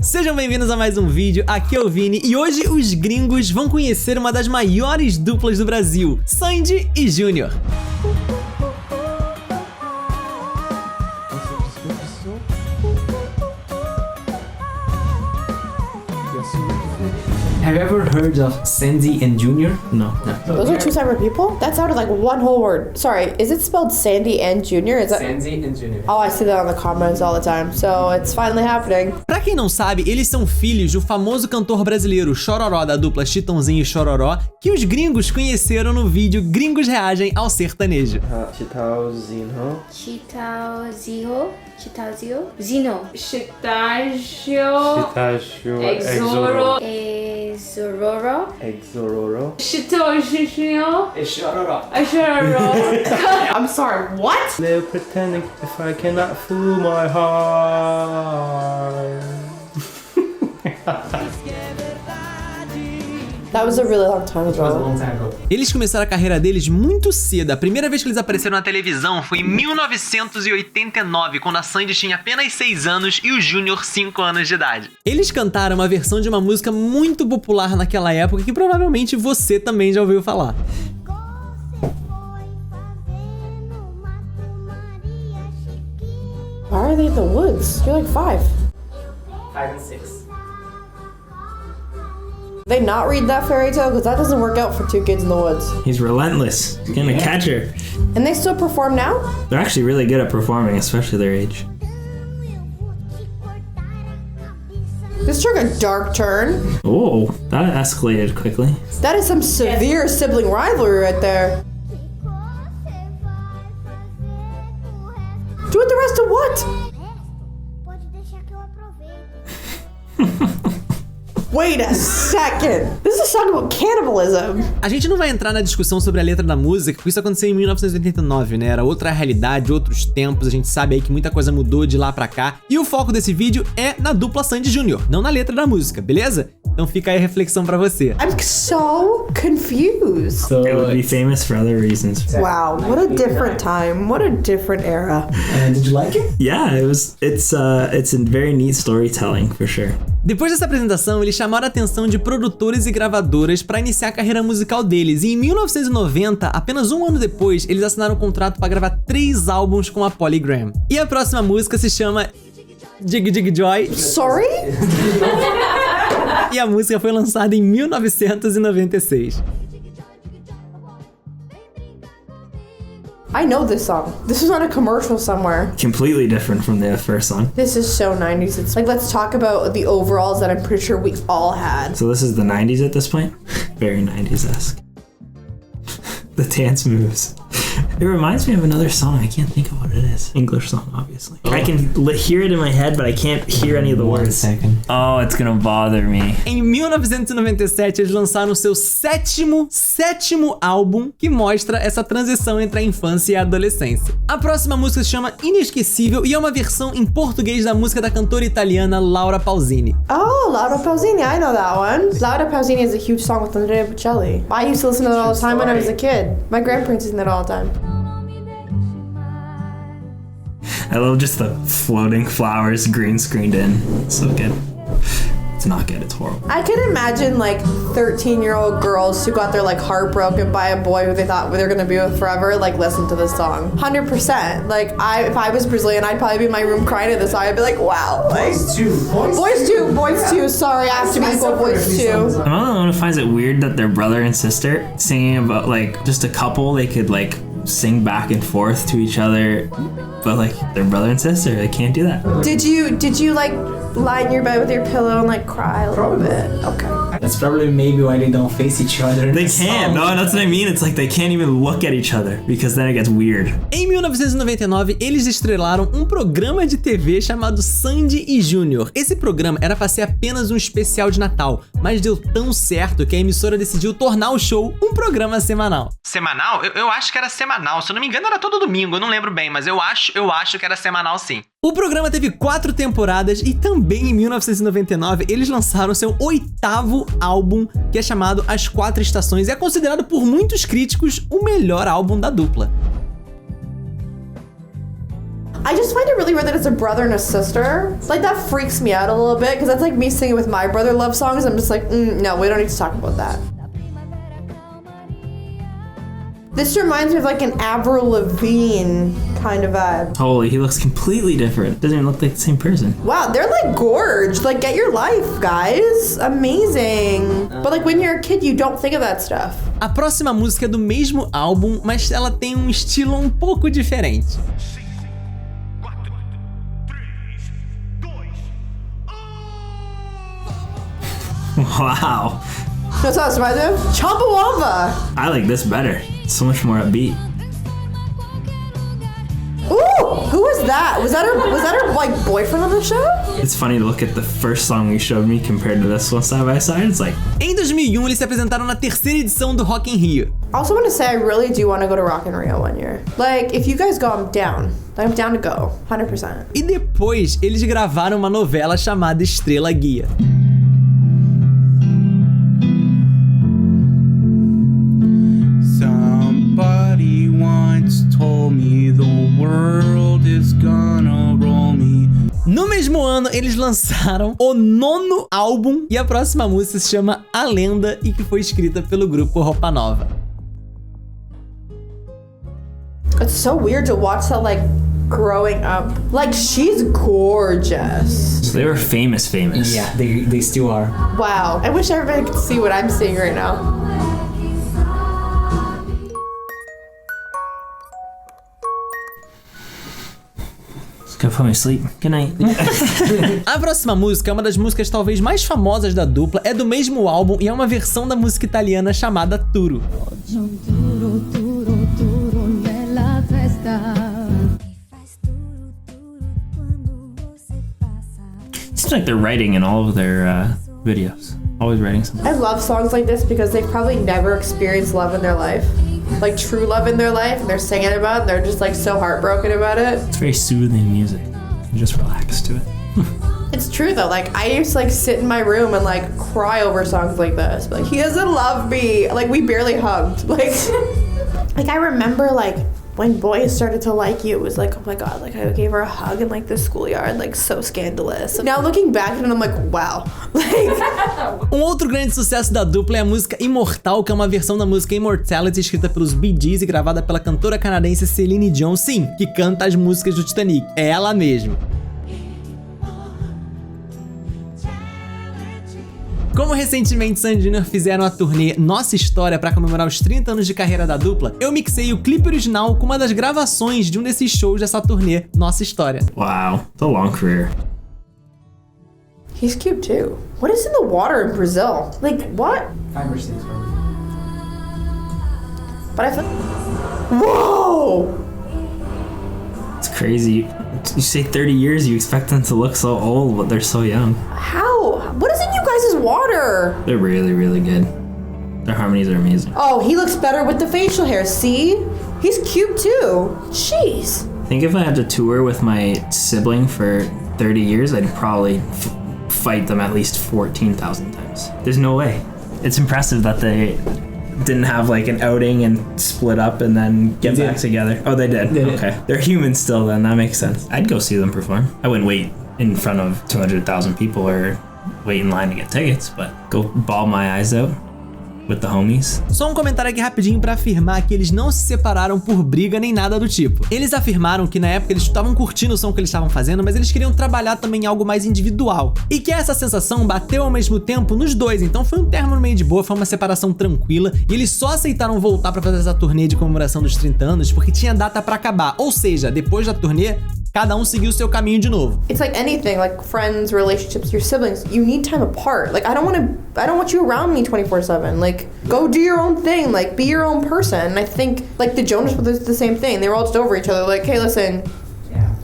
Sejam bem-vindos a mais um vídeo, aqui é o Vini e hoje os gringos vão conhecer uma das maiores duplas do Brasil, Sandy e Junior. Have you ever heard of Sandy and Junior? No. Those are two separate people? That sounded like one whole word. Sorry, is it spelled Sandy and Junior? Is that... Sandy and Junior. Oh, I see that on the comments all the time, so it's finally happening. Pra quem não sabe, eles são filhos do famoso cantor brasileiro Chororó da dupla Chitãozinho e Chororó, que os gringos conheceram no vídeo Gringos Reagem ao Sertanejo. I'm sorry, what? They're pretending if I cannot fool my heart. That was a really long time ago. Eles começaram a carreira deles muito cedo. A primeira vez que eles apareceram na televisão foi em 1989, quando a Sandy tinha apenas 6 anos e o Junior 5 anos de idade. Eles cantaram uma versão de uma música muito popular naquela época que provavelmente você também já ouviu falar. Why are they in the woods? You're like 5. 5 and 6. They not read that fairy tale? Because that doesn't work out for two kids in the woods. He's relentless. He's gonna catch her. And they still perform now? They're actually really good at performing, especially their age. This took a dark turn. Oh, that escalated quickly. That is some severe sibling rivalry right there. Do it the rest of what? Wait a second. This is a song about cannibalism. A gente não vai entrar na discussão sobre a letra da música, porque isso aconteceu em 1989, né? Era outra realidade, outros tempos, a gente sabe aí que muita coisa mudou de lá pra cá. E o foco desse vídeo é na dupla Sandy e Junior, não na letra da música, beleza? Então fica aí a reflexão pra você. I'm so confused. It would be famous for other reasons. Wow, what a different time. What a different era. Did you like it? Yeah, it's a very neat storytelling for sure. Depois dessa apresentação, eles chamaram a atenção de produtores e gravadoras para iniciar a carreira musical deles. E em 1990, apenas um ano depois, eles assinaram um contrato para gravar 3 álbuns com a Polygram. E a próxima música se chama Jig Jig Joy. Sorry? E a música foi lançada em 1996. I know this song. This was on a commercial somewhere. Completely different from the first song. This is so 90s. It's like, let's talk about the overalls that I'm pretty sure we all had. So this is the 90s at this point? Very 90s-esque. The dance moves. It reminds me of another song. I can't think of what it is. English song, obviously. I can hear it in my head, but I can't hear any of the words. 1 second. Oh, it's gonna bother me. Em 1997, eles lançaram o seu sétimo álbum, que mostra essa transição entre a infância e a adolescência. A próxima música se chama Inesquecível e é uma versão em português da música da cantora italiana Laura Pausini. Oh, Laura Pausini. I know that one. Laura Pausini is a huge song with Andrea Bocelli. I used to listen to it all the time when I was a kid. My grandparents listen to it all the time. I love just the floating flowers green screened in. It's so good. It's not good, it's horrible. I can imagine like 13-year-old girls who got their like heart broken by a boy who they thought they were gonna be with forever, like listen to this song. 100%. Like if I was Brazilian, I'd probably be in my room crying to this song. I'd be like, wow. Like, boys too. Sorry, I have to be equal boys too. I'm the one who finds it weird that their brother and sister singing about like just a couple, they could like sing back and forth to each other, but like they're brother and sister, they can't do that. Did you like lie in your bed with your pillow and like cry a little bit? Okay. That's probably maybe why they don't face each other. They can't. No, that's what I mean. It's like they can't even look at each other because then it gets weird. Em 1999, eles estrelaram um programa de TV chamado Sandy e Junior. Esse programa era para ser apenas um especial de Natal, mas deu tão certo que a emissora decidiu tornar o show um programa semanal. Semanal? Eu acho que era semanal. Se eu não me engano, era todo domingo. Eu não lembro bem, mas eu acho que era semanal sim. O programa teve 4 temporadas e também em 1999 eles lançaram seu 8º álbum, que é chamado As Quatro Estações, e é considerado por muitos críticos o melhor álbum da dupla. I just find it really weird that it's a brother and a sister. Like, that freaks me out a little bit, because that's like me singing with my brother love songs. I'm just like, no, we don't need to talk about that. This reminds me of like an Avril Lavigne kind of vibe. Holy, he looks completely different. Doesn't even look like the same person. Wow, they're like gorge. Like, get your life, guys. Amazing. But like, when you're a kid, you don't think of that stuff. A próxima música é do mesmo álbum, mas ela tem um estilo um pouco diferente. 4, 3, 2, Wow. That's what reminds me of? Chumbawamba. I like this better. It's so much more upbeat. Ooh, who was that? Was that her like boyfriend on the show? It's funny to look at the first song you showed me compared to this one side by side. It's like... Em 2001, eles se apresentaram na terceira edição do Rock in Rio. I also want to say I really do want to go to Rock in Rio one year. Like, if you guys go, I'm down. I'm down to go, 100%. E depois, eles gravaram uma novela chamada Estrela Guia. Somebody once told me the world is gonna roll me. No mesmo ano, eles lançaram o 9º álbum e a próxima música se chama A Lenda e que foi escrita pelo grupo Roupa Nova. It's so weird to watch that, like, growing up. Like, she's gorgeous. So they were famous. Yeah, they still are. Wow. I wish everybody could see what I'm seeing right now. Go put me to sleep. Good night. A próxima música é uma das músicas talvez mais famosas da dupla, é do mesmo álbum e é uma versão da música italiana chamada Tudo. Seems like they're writing in all of their videos. Always writing something. I love songs like this because they've probably never experienced love in their life. Like, true love in their life, and they're singing about it, and they're just like so heartbroken about it. It's very soothing music. You just relax to it. It's true though, like, I used to like sit in my room and like cry over songs like this. Like, he doesn't love me. Like, we barely hugged. Like, like I remember like when boys started to like you, it was like, oh my god, like I gave her a hug in like the schoolyard, like so scandalous. Now looking back at it, I'm like, wow. Like, outro grande sucesso da dupla é a música Imortal, que é uma versão da música Immortality escrita pelos Bee Gees e gravada pela cantora canadense Celine Dion, sim, que canta as músicas do Titanic. É ela mesma. Como recentemente Sandy Jr. fizeram a turnê Nossa História para comemorar os 30 anos de carreira da dupla, eu mixei o clipe original com uma das gravações de um desses shows dessa turnê Nossa História. Wow, it's a long career. he's cute too. What is in the water in Brazil? Like, what? 5 or 6 probably. But I feel... Whoa! It's crazy. You say 30 years, you expect them to look so old, but they're so young. How? What is in you guys' water? They're really, really good. Their harmonies are amazing. Oh, he looks better with the facial hair. See? He's cute too. Jeez. I think if I had to tour with my sibling for 30 years, I'd probably fight them at least 14,000 times. There's no way. It's impressive that they didn't have like an outing and split up and then get back together. Oh, they did? Okay. They're human still then, that makes sense. I'd go see them perform. I wouldn't wait in front of 200,000 people or wait in line to get tickets, but go bawl my eyes out with the homies. Só um comentário aqui rapidinho pra afirmar que eles não se separaram por briga nem nada do tipo. Eles afirmaram que na época eles estavam curtindo o som que eles estavam fazendo, mas eles queriam trabalhar também em algo mais individual. E que essa sensação bateu ao mesmo tempo nos dois, então foi um término meio de boa, foi uma separação tranquila, e eles só aceitaram voltar pra fazer essa turnê de comemoração dos 30 anos porque tinha data pra acabar, ou seja, depois da turnê, cada um seguiu seu caminho de novo. It's like anything, like friends, relationships, your siblings. You need time apart. Like, I don't want you around me 24/7. Like, go do your own thing. Like, be your own person. And I think, like, the Jonas Brothers did the same thing. They were all just over each other. Like, hey, listen,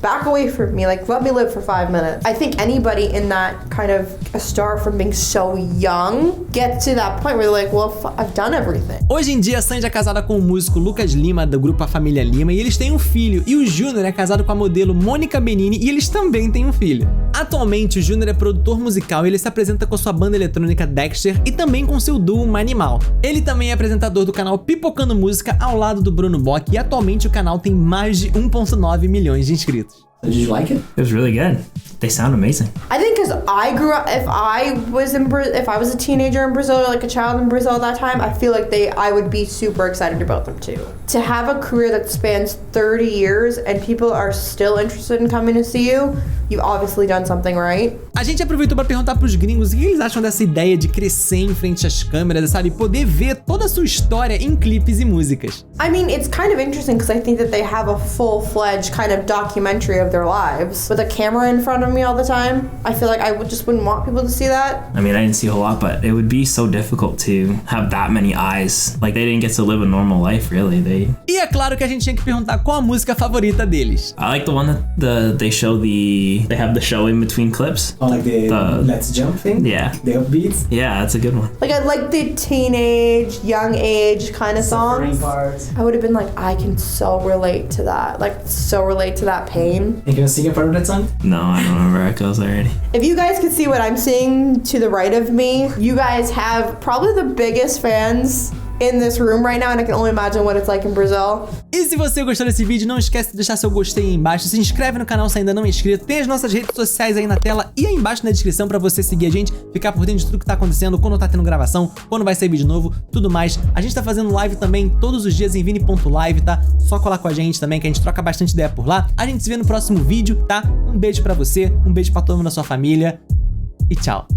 back away from me. Like, let me live for 5 minutes. I think anybody in that kind of a star from being so young gets to that point where they're like, well, I've done everything. Hoje em dia, a Sandy é casada com o músico Lucas Lima, do grupo A Família Lima, e eles têm um filho. E o Júnior é casado com a modelo Mônica Benini, e eles também têm um filho. Atualmente, o Júnior é produtor musical e ele se apresenta com sua banda eletrônica Dexter e também com seu duo Manimal. Ele também é apresentador do canal Pipocando Música, ao lado do Bruno Bock, e atualmente o canal tem mais de 1,9 milhões de inscritos. Did you like it? It was really good. They sound amazing. I think because I grew up, if I was a teenager in Brazil or like a child in Brazil at that time, I feel like I would be super excited about them too. To have a career that spans 30 years and people are still interested in coming to see you, you've obviously done something right. A gente aproveitou para perguntar pros gringos o que eles acham dessa ideia de crescer em frente às câmeras, sabe? Poder ver toda a sua história em clipes e músicas. I mean, it's kind of interesting because I think that they have a full-fledged kind of documentary of their lives with a camera in front of me all the time. I feel like I wouldn't want people to see that. I mean, I didn't see a whole lot, but it would be so difficult to have that many eyes. Like, they didn't get to live a normal life, really. E é claro que a gente tinha que perguntar qual a música favorita deles. I like the one that they have the show in between clips. Oh, like the Let's Jump thing? Yeah. The upbeats? Yeah, that's a good one. Like I like the teenage, young age kind of songs. Parts. I would have been like, I can so relate to that. Like, so relate to that pain. And can you sing a part of that song? No, I don't remember how it goes already. If you guys could see what I'm seeing to the right of me, you guys have probably the biggest fans in this room right now, and I can only imagine what it's like in Brazil. E se você gostou desse vídeo, não esquece de deixar seu gostei aí embaixo, se inscreve no canal se ainda não é inscrito, tem as nossas redes sociais aí na tela e aí embaixo na descrição pra você seguir a gente, ficar por dentro de tudo que tá acontecendo, quando tá tendo gravação, quando vai sair vídeo novo, tudo mais. A gente tá fazendo live também todos os dias em vini.live, tá? Só colar com a gente também, que a gente troca bastante ideia por lá. A gente se vê no próximo vídeo, tá? Um beijo pra você, um beijo pra todo mundo da sua família e tchau.